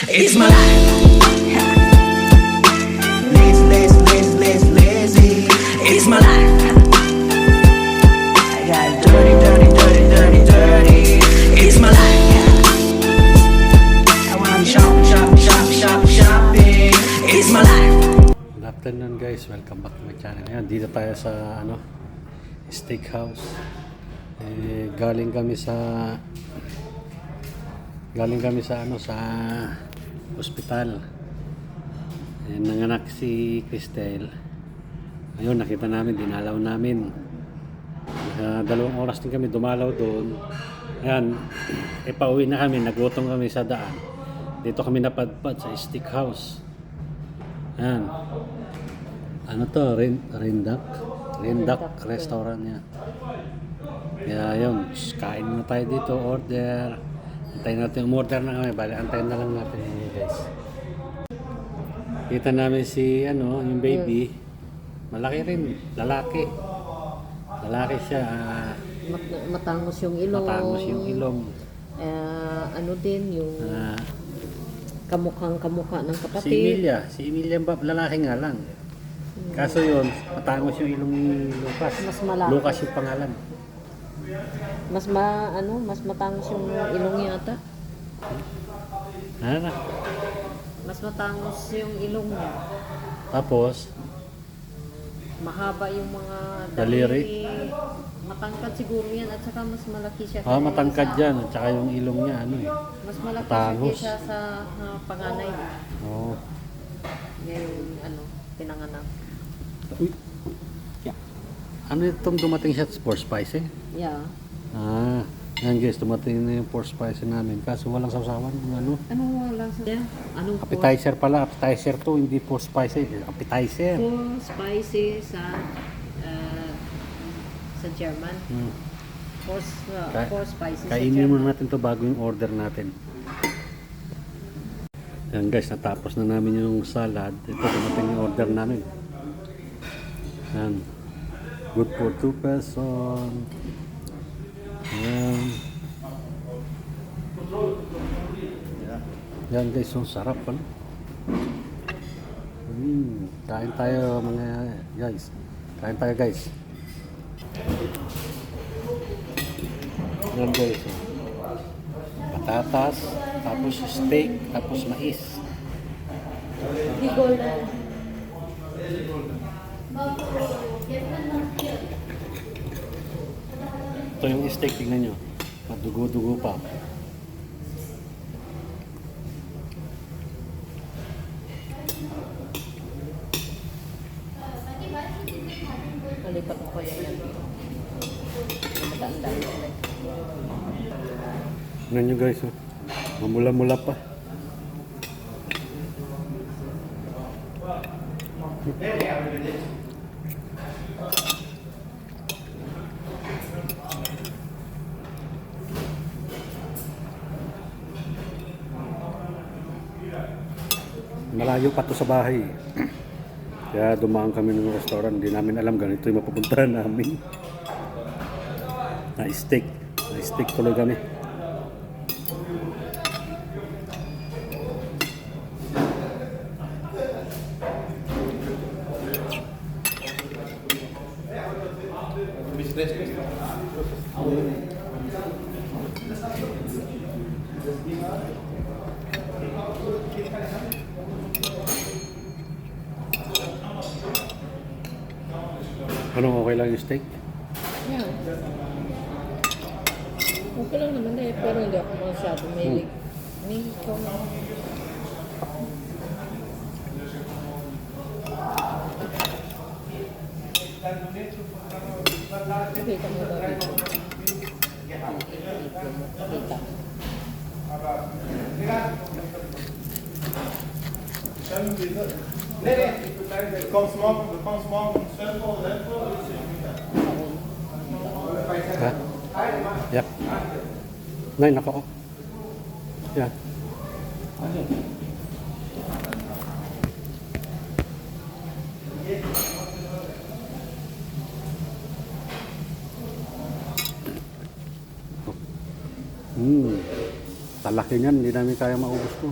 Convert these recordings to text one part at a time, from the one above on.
It's my life. Lazy, lazy, lazy, lazy, lazy. It's my life. I got dirty, dirty, dirty, dirty, dirty. It's my life. I wanna shop, shop, shop, shop, shopping. It's my life. Good afternoon guys, welcome back to my channel. Ngayon, dito tayo sa steakhouse. Galing kami sa ospital. Nanganak si Cristel. Ayun, nakita namin, dinalaw namin. 2 oras din kami dumalaw doon. Ayan, pauwi na kami, nagutom kami sa daan. Dito kami napadpad sa steakhouse. Ayan. Ano to? Rindak restaurant niya. Kaya yun, kain na tayo dito, order. Antayin natin, umorder na kami. Bali, antayin na lang natin guys. Kita namin si, yung baby. Malaki rin, lalaki. Lalaki siya. Matangos yung ilong. Matangos yung ilong. Ano din yung kamukha ng kapatid. Si Emilia, lalaki nga lang. Kaso yun, matangos yung ilong ni Lucas. Mas malaki. Lucas yung pangalan. Mas matangos yung ilong yata. Ano na? Mas matangos yung ilong niya. Tapos, Mahaba yung mga daliri. Matangkad siguro yan at saka mas malaki siya. matangkad yan. At saka yung ilong niya, Mas malaki matangos. siya sa panganay. Oo. Ngayon, pinanganak. Uy. Ano itong dumating siya for spicy? Yeah. Yan guys, dumating na yung for spicy namin. Kaso walang sausawan. Ano lang sa Anong Appetizer pala. Appetizer to, hindi for spicy. Appetizer. for spicy sa German. For spicy sa Kainin German. muna natin to bago yung order natin. Yan guys, natapos na namin yung salad. Ito, dumating yung order namin. Yan. Good for 2 pesos. Yan. Yan guys, yung sarap pala. Kain tayo mga guys. Kain tayo guys. Yan guys. Patatas, tapos steak, tapos mais. Ito yung steak, tingnan nyo. Madugo-dugo pa. Nalipat ko yan. Matanda. Tingnan nyo guys, mamula-mula pa. Malayo pa to sa bahay. Kaya dumaan kami ng restaurant. Hindi namin alam ganito yung mapupuntahan namin. Na steak tuloy kami. Anong okay lang yung steak? Yeah. Okay lang naman pero hindi ako masyado mahilig. May ikaw na. Kita mo ba dito? Kita. Det kom små sønner og den for Ha? Yep. Nay, nako. Yan. Kalaki niyan, hindi namin kaya maubos to.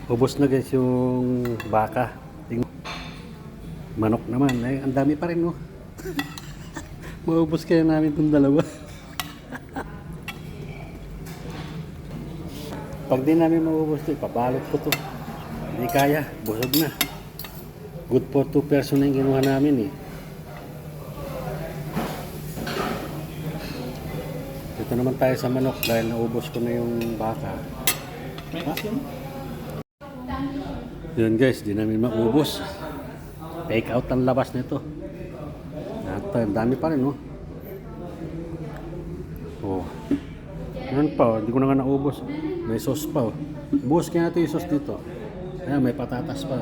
Ubos na guys yung baka. Manok naman, ay ang dami pa rin no. Maubos kaya namin itong dalawa. Pag di namin maubos ito, ipabalot ko to. Hindi kaya, busog na. Good for 2 person na yung kinuha namin eh. Dito naman tayo sa manok dahil naubos ko na yung baka. Yun guys, di namin maubos. Take out ang labas nito. At dami pa rin, no? Oh. Yan pa, hindi ko na nga naubos. May sauce pa, oh. Buhos kaya natin yung sauce dito. Ayan, may patatas pa.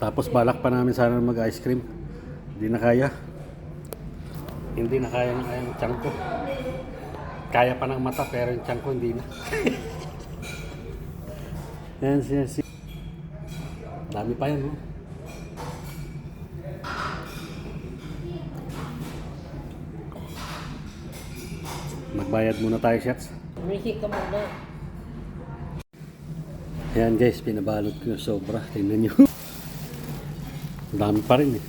Tapos balak pa namin sana mag-ice cream. Hindi na kaya. Hindi na kaya ng ayang tiyan ko. Kaya pa ng mata pero yung tiyan ko hindi na. Yan siya. Dami pa yan, no? Magbayad muna tayo, shots. Ricky ka muna. Ayan guys, pinabalot ko yung sobra. Tingnan nyo. Dami pa rin eh.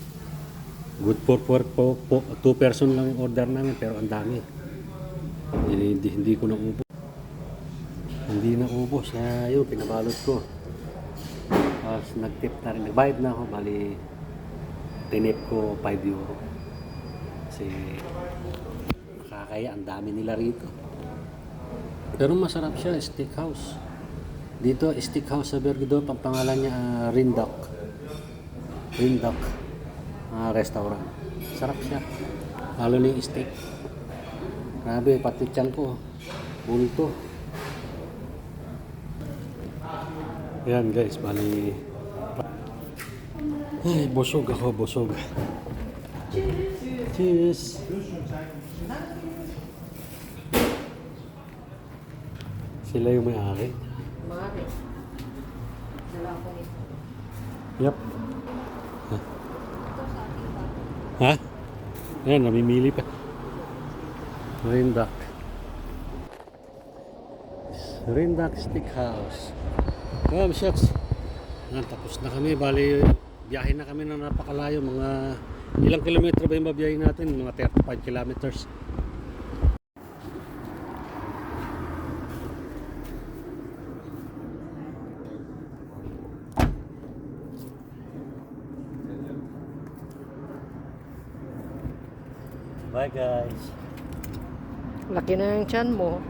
Good for 2 person lang yung order namin pero ang dami. Hindi ko naubos. Hindi naubos. Yun, pinabalot ko. Tapos nag-tip na rin. Nagbayad na ako. Bali, tinip ko 5 euro. Kasi nakakaya. Ang dami nila rito. Pero masarap siya. Steakhouse. Dito, steakhouse sa Berguedo. Pangalan niya Rindock. Rindock. Restaurant. Sarap siya. Lalo na yung steak. Grabe, pati tiyan ko. Bulto. Yan guys, bali. Ay, busog ako, busog. Cheers! Sila yung may-ari. Mari. Dala ko nito. Yep. Ha? Ayan, namimili pa. Rindock. Rindock Steakhouse. Ayan, shots. Ayan, tapos na kami. Bali, biyahe na kami na napakalayo. Mga ilang kilometro ba yung babiyahin natin? Mga 35 kilometers. Bye guys. Laki na yung tiyan mo.